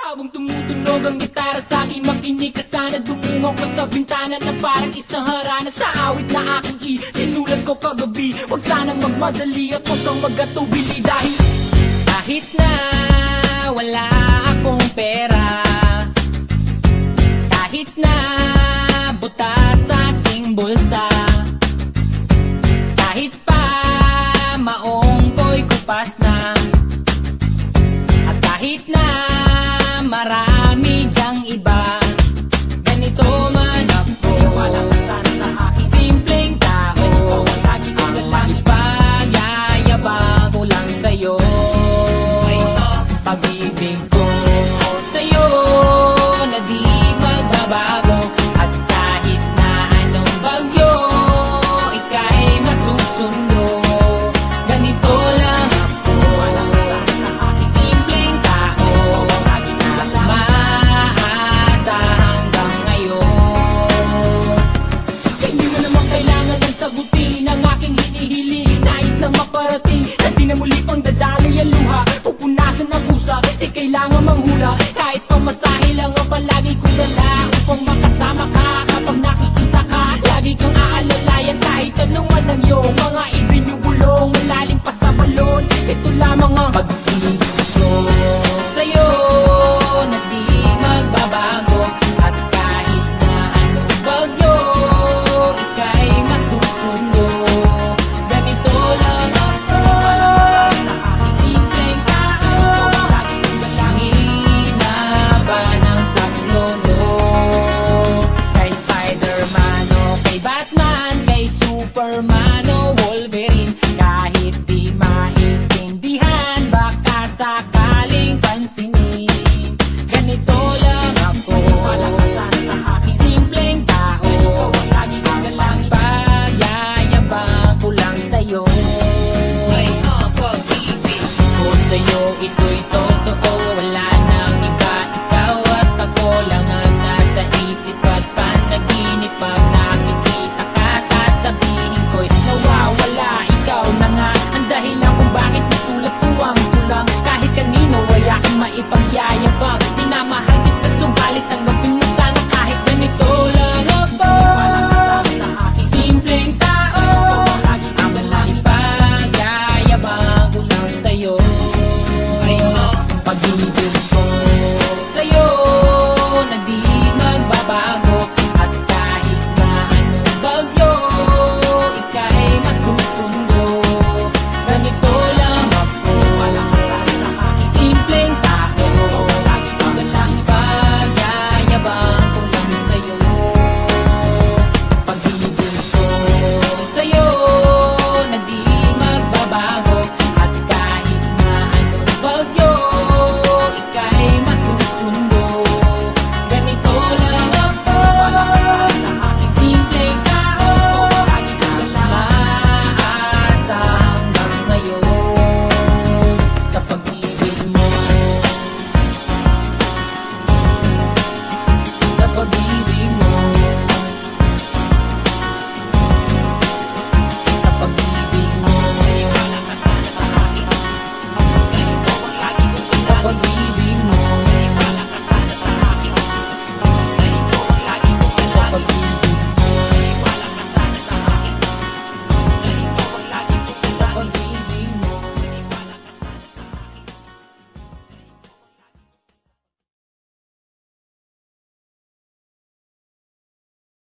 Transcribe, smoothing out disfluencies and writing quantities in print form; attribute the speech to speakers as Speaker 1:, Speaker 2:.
Speaker 1: Habang tumutunog ang gitara sa akin, makinig ka sana. Dumungaw ko sa bintana na parang isang harana. Sa awit na aking sinulat ko kagabi, huwag sanang magmadali at huwag kang magatubili. Dahil kahit na wala akong pera, kahit na butas sa aking bulsa, kahit pa maong ko'y kupas na, at kahit na marami dyang iba, ganito man ako, wala ka sana sa aking simpleng tao. Ganito ang lagi ko na lang ipag-yayabang ko lang sa'yo. Pag-ibig ko sa'yo na di magbabago, at kahit na anong bagyo ika'y masusundo. Ganito lang ako, wala ka sana sa aking simpleng tao. Lagi na lang maasa hanggang ngayon. Kaya hindi mo naman kailangan ng sagutin ang aking hinihiling. Nais lang maparating na di na muli pang dadaloy ang luha. Pupunasan ang pusa, di kailangan manghula. Kahit pa